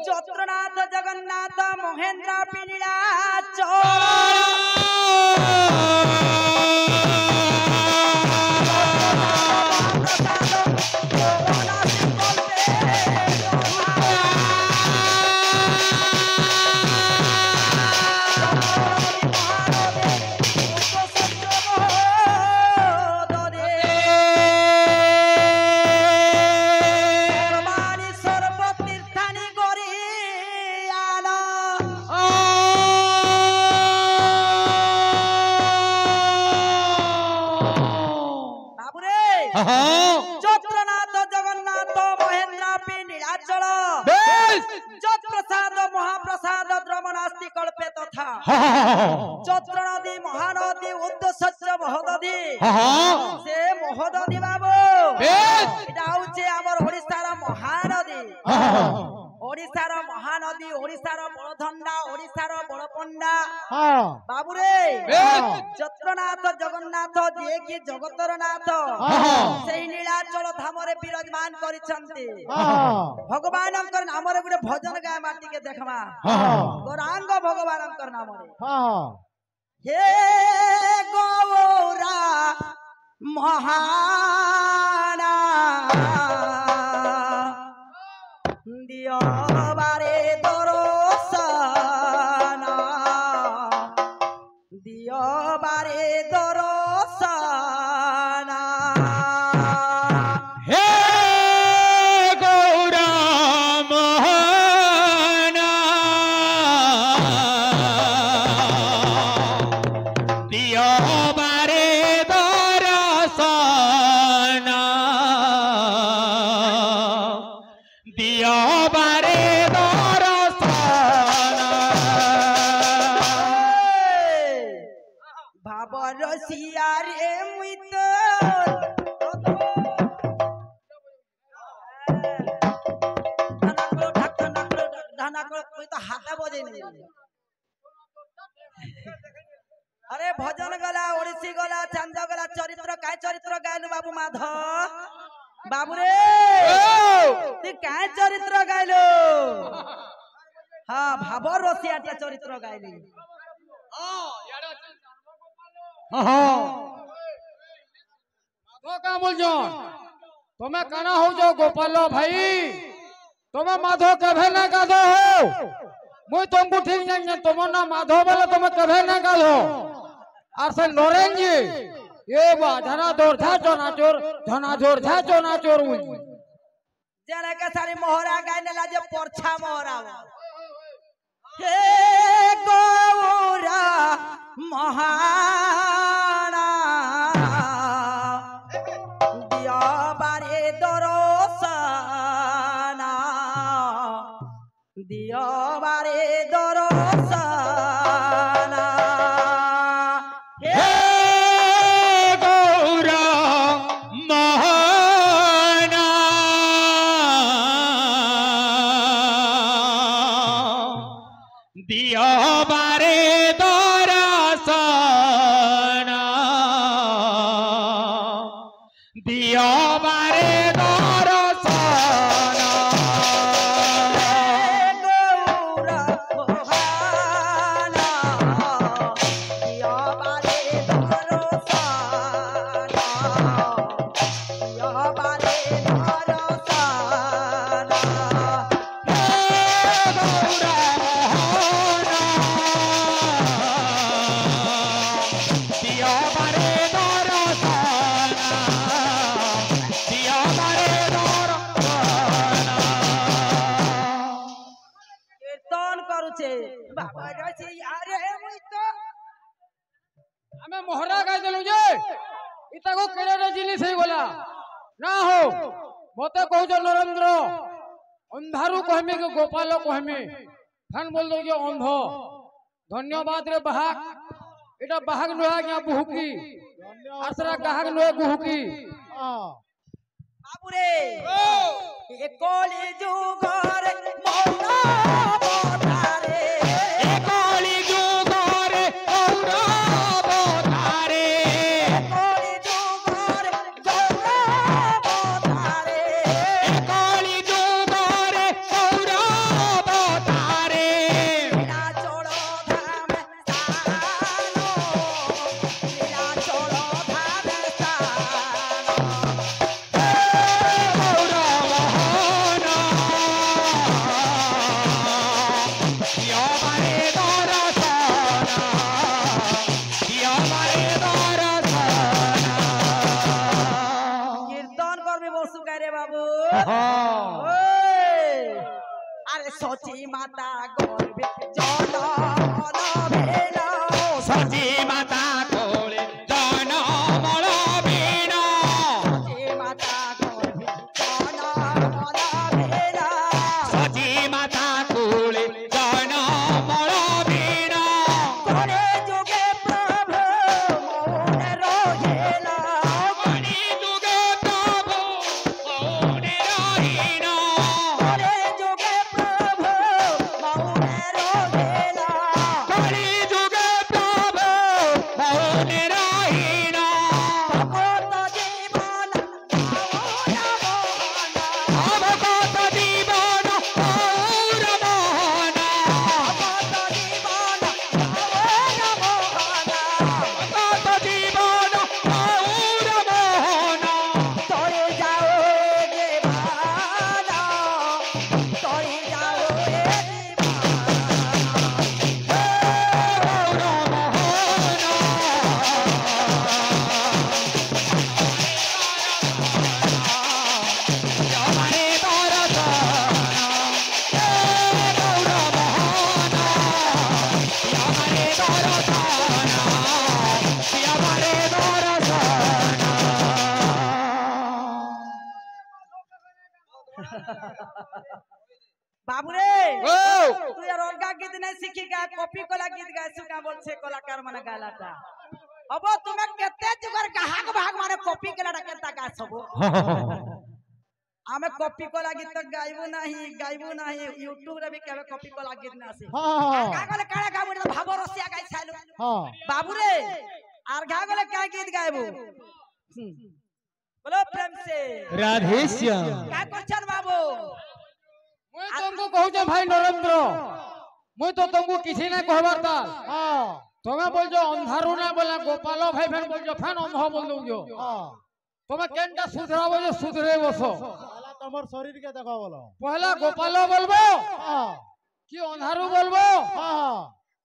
चत्रनाथ जगन्नाथ महेन्द्रापी नीलाचल प्रसाद महाप्रसाद द्रवनास्ति कल्पे तथा चत्र नदी महानदी उद्देश्य महोदधि से महोदधि बाबू एटा होचे हमर ओडिसार महानदी ओडिसार महानदी ओडिसार बड़धंडा ओडिसार बड़पंडा बाबू रे चत्रनाथ जगन्नाथ जे कि जगतर नाथ सेही नीलाचल धाम रे विराजमान करिसंती भगवानकर नाम रे गुटे भजन गाय माटी के देखमा गौरांग भगवानकर नाम रे हे गौरा महाना दियो बारे दरसना दियो बारे दरसना हे गौरा महाना दियो बारे दरसना दियो बारे दरसना भाबर सिया रे मुई तो हाथ बजे अरे भजन गला ओडिसी गला चांद गला चरित्र काय चरित्र गायलु बाबू माधव बाबू रे तू काय चरित्र गायलु हाँ भाबर रसिया चरित्र गायलु माधव का बोल तुम्हें कहना हो जो गोपाल भाई तुम्हें माधव कभे न गाधो हो मुझे तुमको ठीक नहीं तुम ना माधव बोले तुम्हें कभे न गाधो और से नरेन जी ये बा धना जोर था चोना चोर जरा के सारी मोहरा गायने लाजे परछा मोहरा हे गौरा महाना दिया बारे दरसना दिया बारे दरसना हे गौरा महाना दिया बारे दरसना दिया बारे दरसना गौरा महाना दिया बारे दरसना दिया बारे दरसना कीर्तन करूचे बाबा रसी यारे मुई तो हमें मोहरा गाय देलु जे इता को केरे रे जिनिस हे गोला ना हो मते कहू जो नरेंद्र अंधारू कहमे के गोपाल कहमे फन बोल दो जो अंध धन्यवाद रे बहाक एटा बहाक नुहा क्या बुहुकी आसरा गाहक नुहे गुहुकी বাবুরে এ কলি যুগরে মৌরা অবতারে এ কলি যুগরে মৌরা অবতারে কলি যুগরে মৌরা অবতারে কলি যুগরে মৌরা অবতারে লীলা চড় ধামে স্থানো লীলা চড় ধামে স্থানো মৌরা মোহন দিয়মারে দরসন দিয়মারে দরসন কীর্তন করবি বসু রে বাবু হ্যাঁ ওই আরে সচি মাতা গর্বে জনমন ভেল সচি মাতা কোলে জনমল বীণ সচি মাতা গর্বে জনমন ভেল সচি মাতা কোলে জনমল বীণ করে যুগে প্রভু মৌনে রহিল কলি যুগে প্রভু মৌনে রহিণ করে যুগে প্রভু মৌনে রহিল কলি যুগে প্রভু মৌনে রহিণ ভগত জীবন অবগত জীবন গৌর মোহন ভগত জীবন অবগত জীবন গৌর মোহন তোরে যাও গে বালা তোরে যাও গে গৌর মোহন দিয়মারে দরসন গৌর মোহন দিয়মারে দরসন দিয়মারে দরসন বাবুরে ও তুই আর অলগা গীত নাই শিখি গা কপি কলা গীত গাইছু কা বলছে কলাকার মানে গালাটা হব তুমি কেতে যুগর কাহাক ভাগ মানে কপি কলাটা কেতা গাছব ଆମେ କପି କଲା ଗୀତ ଗାଇବୁ ନାହିଁ ୟୁଟ୍ୟୁବ ରେ ବି କେବେ କପି କଲା ଗୀତ ନା ଆସେ କା ଗଲେ କାଳେ ଗାଇବୁ ତ ଭାବ ରସିଆ ଗାଇ ଛାଇଲୁ ବାବୁରେ ଆର ଗା ଗଲେ କା ଗୀତ ଗାଇବୁ बोलो प्रेम से राधे श्याम का करछन बाबू मुई तुमको कहूचे भाई नरेंद्र मुई तो तुमको किसी ना कहबार ता तुम्हें बोलजो अंधारू ना बोला गोपाल भाई फैन बोलजो फैन अंध बोल दो तुम्हें केनटा सुधराबो जो सुधरे बसो তোমার শরীর কে দেখো বলো पहला गोपाल बोलबो कि अंधारू बोलबो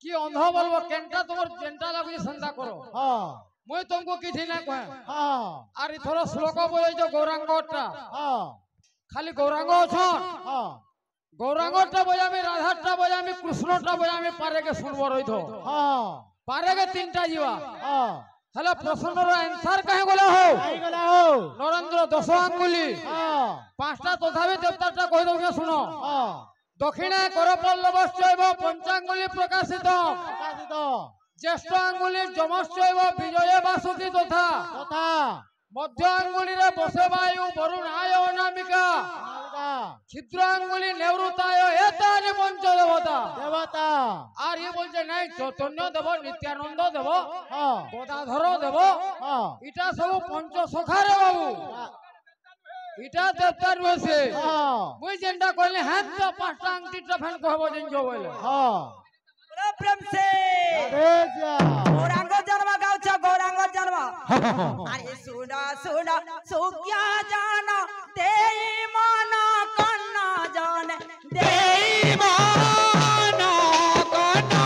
कि अंध बोलबो केनटा तुम्हार जेनटा लागु संदा करो मुई तुमको किसी ना कहे আর ইথর শ্লোক বলে যে গৌরাঙ্গটা খালি গৌরাঙ্গ অছন গৌরাঙ্গটা বজামি রাধাটা বজামি কৃষ্ণটা বজামি পারেকে শুনবো রইথ পারেকে তিনটা জিবা তাহলে প্রশ্নর আনসার কাহে গলা হো নরেন্দ্র 10 আঙ্গুলি পাঁচটা তথাপি দেবতাটা কই দউকে শুনো দক্ষিণে করপল্লবশ্চৈব পঞ্চাঙ্গুলি প্রকাশিত জ্যেষ্ঠ আঙ্গুলি যমশ্চৈব বিজয়ে বাসুকি তথা মধ্য আঙ্গুলি রে বসে বায়ু বরুণায় অনামিকা ক্ষিদ্র আঙ্গুলি নেবৃতায় এতানি পঞ্চ দেবতা আর ইয়ে বলছে নাই চৈতন্য দেব নিত্যানন্দ দেব গদাধর দেব এটা সব পঞ্চ সখা রে বাবু এটা দেবতা রয়েছে মুই যেনটা কইলে হ্যাঁ তো পাঁচটা আংটিটা ফ্যান কহব জিনজো বলে बोलो प्रेम से गौरांग जन्म गाउछ गौरांग जन्म अरे सुना सुना सुक्या जाना तेई मन कन्ना जाने देई मान कना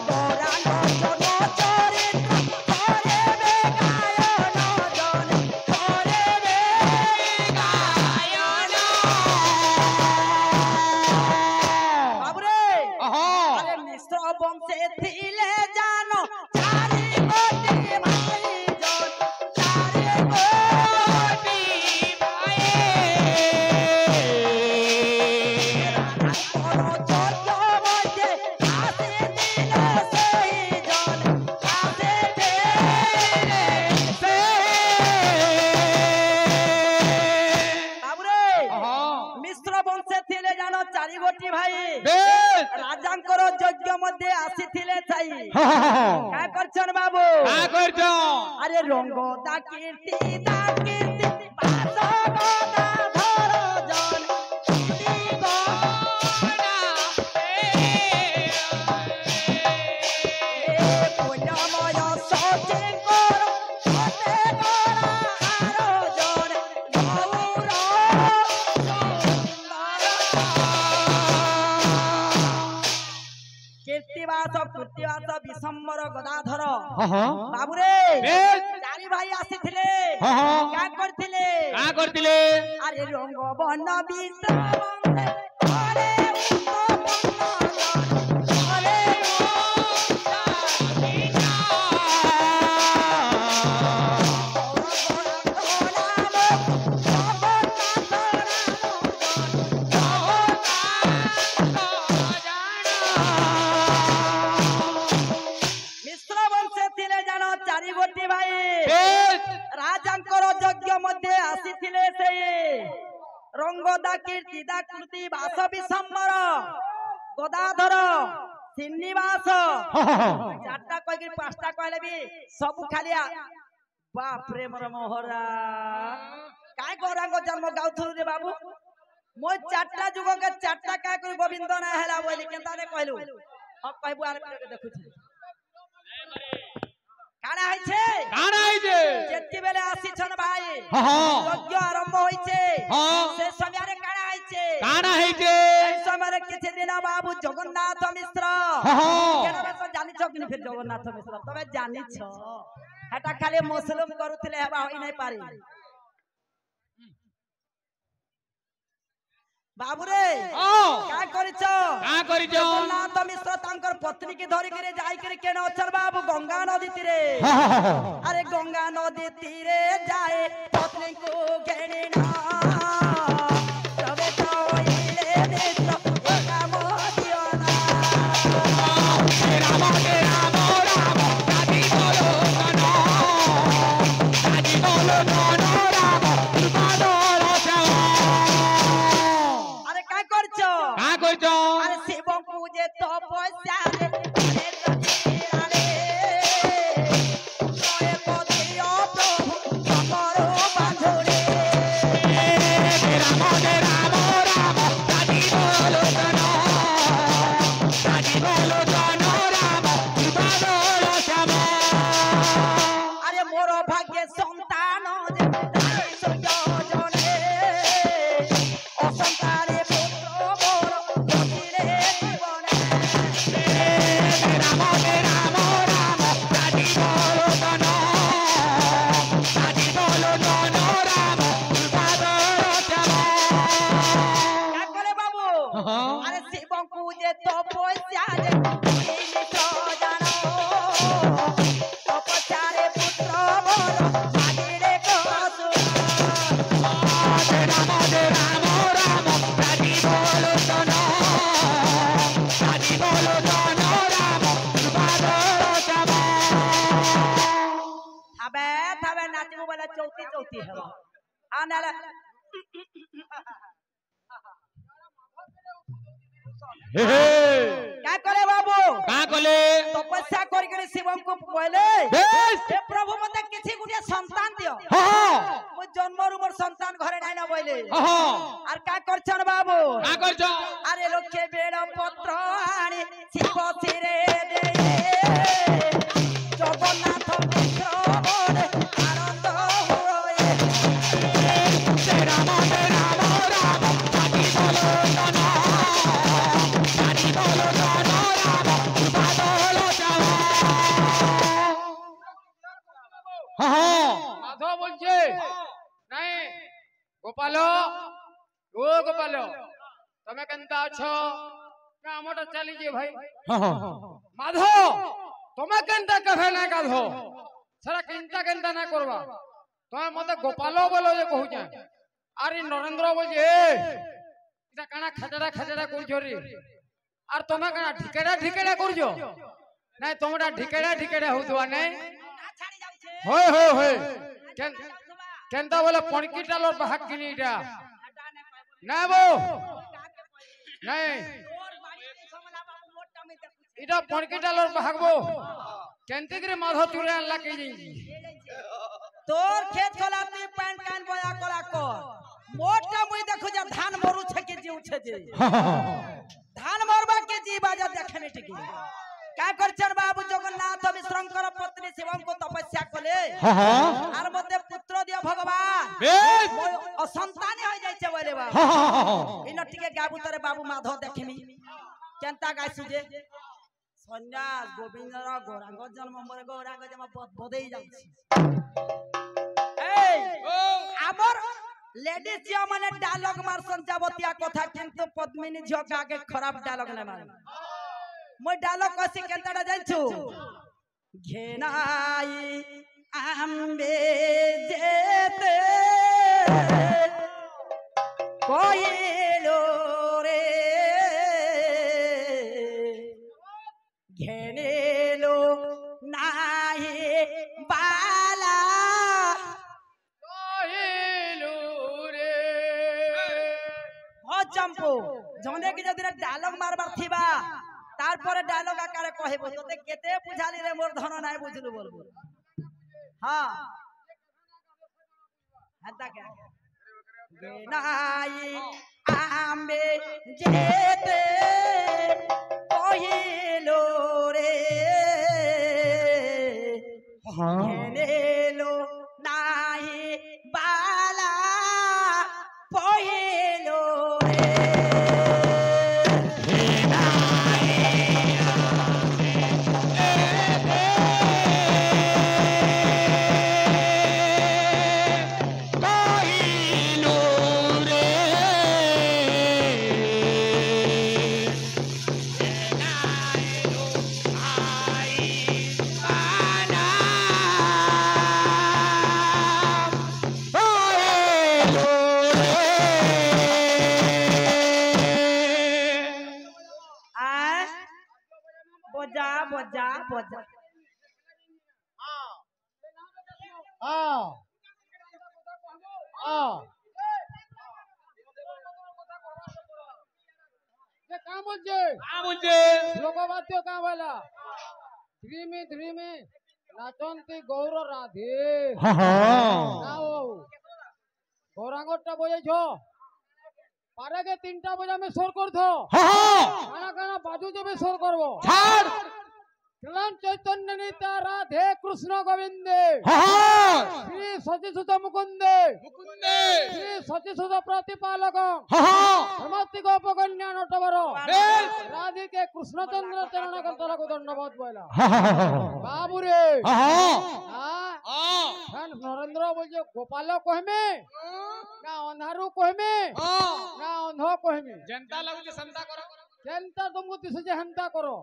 गौरांग जन्म चरित्र करे बे गायन जाने करे बे गायन बाबुरे अहो अरे मिश्र वंशे थिले जानो चारि कोटि भाई जन काय करछन बाबू का करछो अरे रंग दा कीर्ति पास गोदा धर जन दी गोना ए कोयमय सोचे कर ओते गोरा आरो जन गौर कीर्तिवास विशंबर गदाधर बाबू रे चारि भाई आसीथिले का करथिले अरे रंग बन विश्राम अरे अरे चारि गोटी भाई राजांकर यज्ञ मध्य आसीथिले से रंगदा कीर्ति दा कृति वास विशंबर गदाधर श्रीनिवास चारटा कहि पांचटा कहले भी सब खालिया बाप रे मोर मोहरा काय गौरांग जन्म गाउथु रे बाबू मो चारटा जुग के चारटा काय कर गोविंद ना हैला बोली केनता ने कहलु हम कहबु आर के देखु छी काना है जेति बेले आसीछन भाई यज्ञ आरंभ होइछे से समय रे काना है ए समय रे किछि दिन बाबू जगन्नाथ मिश्र केना बस जानि छ कि फिर जगन्नाथ मिश्र तबे जानि छ हेटा खाली मुस्लिम करूथिले हेबा होई नै पारी बाबू रे का करिछो जगन्नाथ मिश्र तांकर पत्नी के धरि करे जाई करे केन अचर बाबू गंगा नदी तीरे अरे गंगा नदी तीरे जाए पत्नी को घेने ना तबे तो इले मिश्र एका मोदियो ना राम दादी बोलो अरे शिव पूजे तपस्या रे अरे सोए पतियो प्रभु करो बांधोरे राम दादी बोलो जनो राम बोलो श्याम अरे मोर भाग्य संतान असंतारे अरे शिव पूजे तपस्या रे तपस्या रे पुत्र मोर मागिरे कसु राम दादी बोलो जनो राम थाबे नाचबो वाला चौथी हेबा आनाला क्या करे बाबू का कले तपस्या करि के शिवम को कहले हे प्रभु मते किछि गुटे संतान दियो मो जन्मरु मोर संतान घरे नाही ना बोले आर का करछन बाबू का करछो अरे लोके बेड़ पत्र आनी शिव सिरे दे जगन्नाथ मिश्र मोर आनंद होए राम दादी बोलो जनो माधव बोलছে নাই গোপালো তুমি কেনতা আছো কামটা চালিছে ভাই মাধব তুমি কেনতা কহে না গাধো সারা কেনতা না করবা তুমি মতে গোপালো বলো যে কহুছা আরে নরেন্দ্র বলছে এটা কানা খাজড়া করছো রে আর তুমি কানা ঢিকেড়া করছো নাই তোমরা ঢিকেড়া হউতবা নাই হয় কেনতা বলে পণকিটা লোর বাহাক কিনি এটা না বো নাই इटा पणके डालर भागबो केनते करे माधव चुरे अल्लाह के जी तोर खेत खलाती पैन कान बया करा कर मोटा मुई देखो जा धान मरु छे के जीव छे जे धान मरबा के जी बाजा देखने टिकी का करछन बाबू जगन्नाथ विश्रंकर पत्नी शिवम को तपस्या कले आर मते पुत्र दियो भगवान असंतान हो जाय छे बोले बाबू इन टिके गाबू तरे बाबू माधव देखनी केनता गाय सुजे सन्यास गोविंदर गौरांग जन्म मोर गौरांग जन्म बदई जाउछि आमर लेडीज जिया माने डायलॉग मारसन जावतिया कथा किंतु पद्मिनी झियो के आगे खराब डायलॉग न मार মই डायलॉग कसी केनताडा जाइछु घेनाई आंबे जेते कोइलो रे घेनेलो नाही बाला चंपू जने की जदी डायलॉग मारबार थिबा तार पर डायलॉग आकारे कहबो तते केते बुझाली रे मोर धन नाय बुझलु बोलबो हां हता के गेनाई आंबे जेते कोइलो रे गेनेलो नाही बाला पहिलो बोजा बोजा ये काम बोलजे लोक बात्य काम वाला ध्रीमी नाचंती गौर राधे नाओ गौरांगटा बजाइछो पारे के 3टा बजा में स्वर कर दो खाना खाना बाजू जब स्वर करबो ছাড় कृष्ण चैतन्य नित्य राधे कृष्ण गोविंदे श्री सचिसुत मुकुंदे श्री सचिसुत प्रतिपालक समस्ति गोपकन्या नटवर राधिके कृष्णचंद्र चरण कलतल को धन्यवाद बोला बाबू रे नरेंद्र बोलिए गोपाल कहमे ना अंधारू कहमे ना अंध कहमे जनता लागुचे संता करो केनता तुमको दिसे हंता करो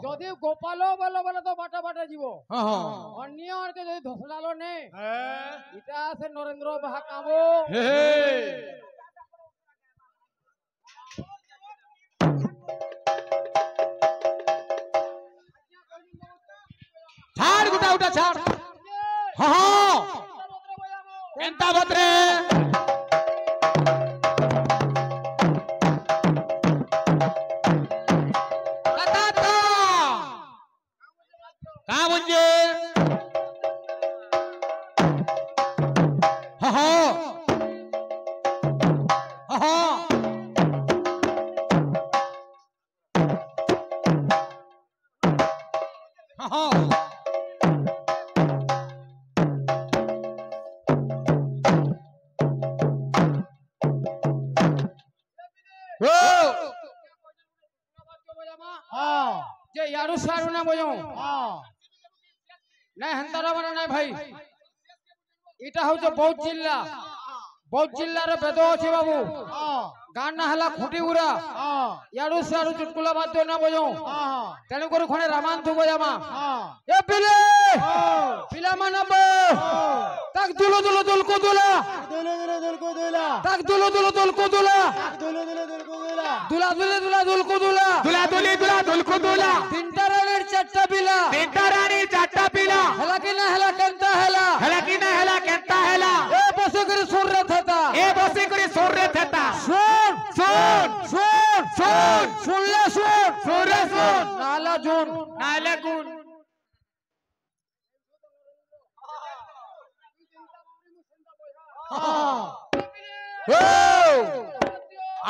जदि गोपाल बोलो बोले तो बाटा बाटा जीवो अन्य और के जदि धसलालो ने इटा से नरेंद्र बाहा कामो ছাড় গুটা উটা ছাড় এন্তা বত্রে मुझे जे यारू सारू ना बोयो नहीं हंतारा बना नहीं भाई इटा हो जो बहुत जिल्ला रे बेदो अछि बाबू गाना हला खुटी उरा यारू सारू चुटकुला बात ना बोयो तेनु करू खणे रामान तू बोयामा ए पिले पिला मानबो ताक दुलो दुलो दुल को दुला ताक दुलो दुलो दुल को दुला दुला दुले दुला दुल को दुला दुला दुली दुला दुल को दुला तीनटा रानी चारटा पिला हला कि ना हला केनता हला ए बसे करी सुर रे थता सुन ले सुन नाला জুন নাইলে গুণ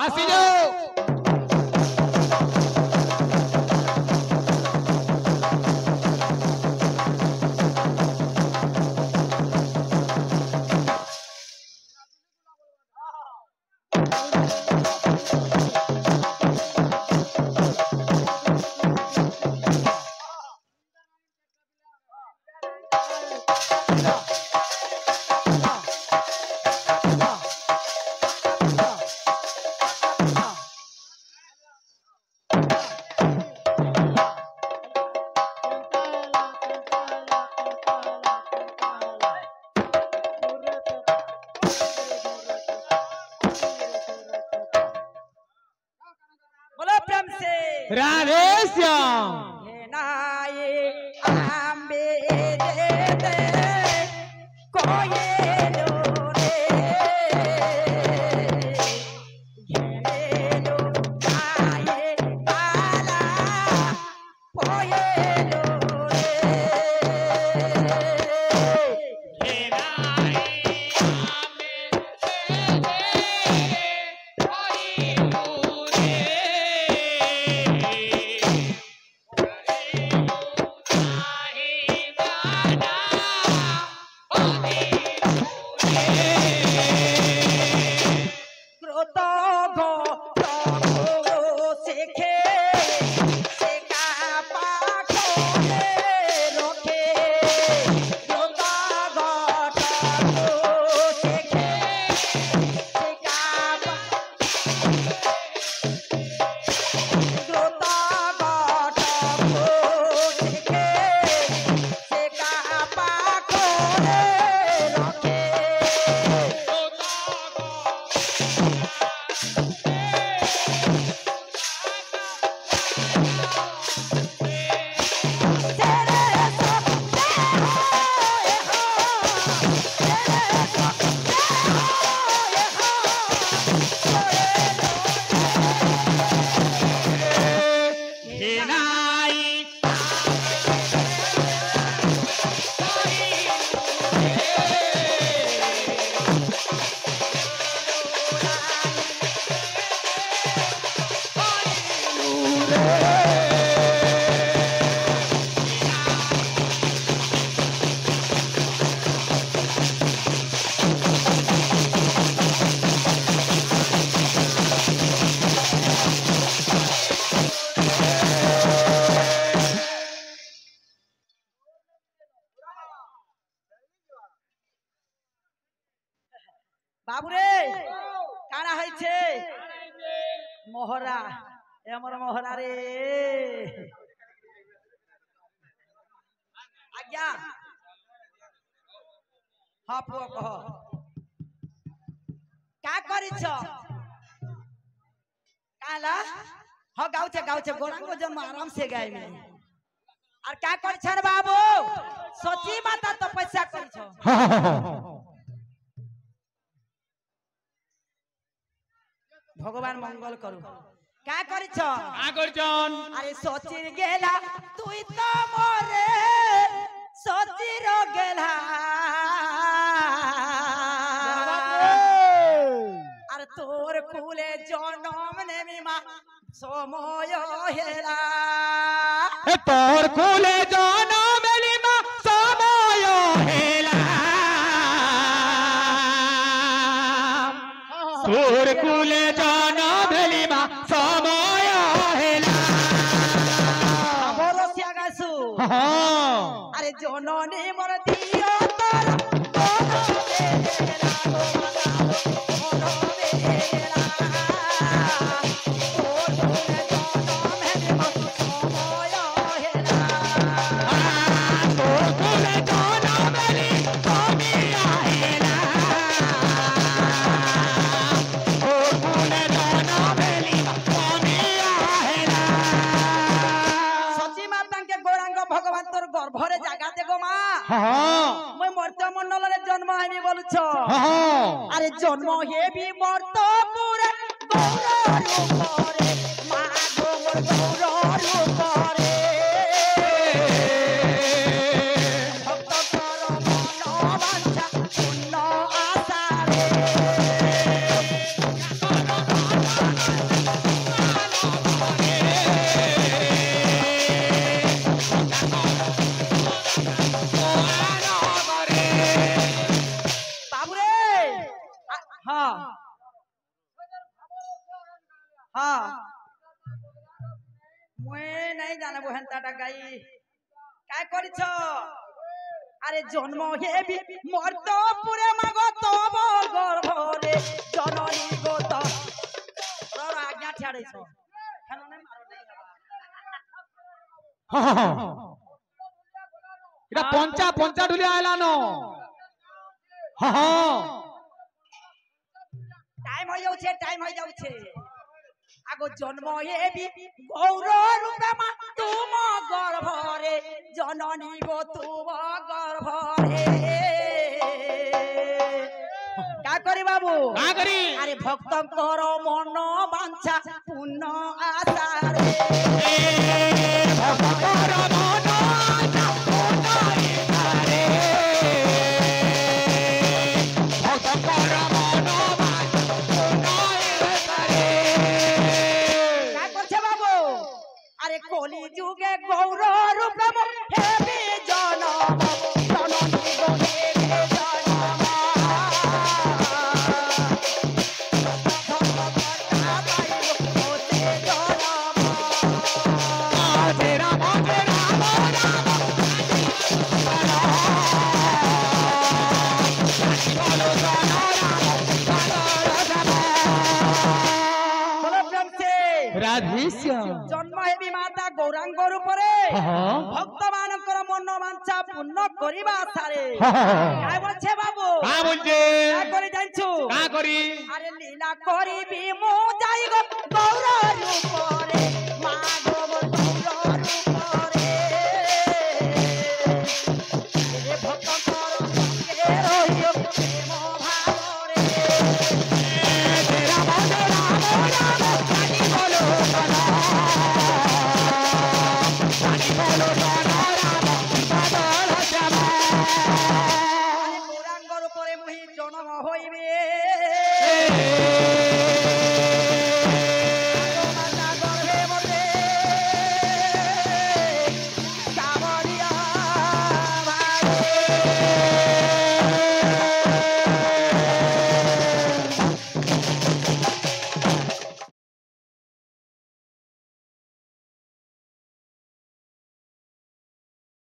আসিল बोलो प्रेम से राधे श्याम हे नाये आंबे दे दे कोये लो रे घेरे लो नाये बाला कोये लो रे বাবুরে কারা হয়েছে মোহরা এমর মোহরা রে আজ্ঞা হ্যাঁ পুଅ কহ কা করিছ কালা হ গাউছে গাউছে গোড়াঙ্গ জন্ম আরাম से গাইবে আর কা করিছ রে বাবু সচি মাতা তপস্যা করিছ ভগবান মঙ্গল করু কা করিছ করছন আরে সচির গেলা তুই তো মরে সচির গেলা আর তোর কুলে জনম নেমি মা সময় হেলা তোর কুলে জনম লিমা সময় হেলা তোর কুলে জনম লিমা সময় হেলা বরসিয়া গাছু আরে জননী মোর দিও গর্ভরে জাগা দেগো মা মই মর্ত মন্ডলরে জন্ম হেবি বলছ আরে জন্ম হেবি মর্তপুরে গৌর রূপরে মা গো মোর গৌর রূপরে হ্যাঁ হ্যাঁ মুই নাই জানবো হেন্তাটা গাই কাই করিছ আরে জন্ম হেবি মর্ত পুরে মাগো তব গর্ভরে জননী গত আজ্ঞা ছেড়েছ কেন নাই মারো নাই এটা পঞ্চা পঞ্চা ঢুলিয়া আইলানো টাইম হয়ে যাচ্ছে আগো জন্ম হেবি গৌর রূপে মা তুম গর্ভরে জননী গো তুম গর্ভরে কা করি বাবু কা করি আরে ভক্তଙ୍କର মন বাঞ্ছা পূর্ণ আশারে ভক্তଙ୍କର মন বাঞ্ছা পূর্ণ আশারে ভক্তଙ୍କର মন বাঞ্ছা পূর্ণ আশারে কা করছে বাবু আরে কলি যুগে গৌর রূপে হেবি জনম জননী গো হেবি জনম রাধেশ্যাম জন্ম হেবি মাতা গৌরাঙ্গ রূপরে ভক্ত মানଙ୍କର মন বাঞ্ছা পূর্ণ করিবা আশারে কাই বলছে বাবু কা বলছে কা করে জানছু কা করি আরে লীলা করিবি মু যাই গো গৌর রূপরে মা গো গৌর রূপরে রে ভক্ত কর সঙ্গে রহিও প্রেম ভাবরে রাম রাম রাম রানী বলো রানী বলো রাম বদল শ্যাম আরে গৌরাঙ্গর উপরে মুহি জন্ম হইবে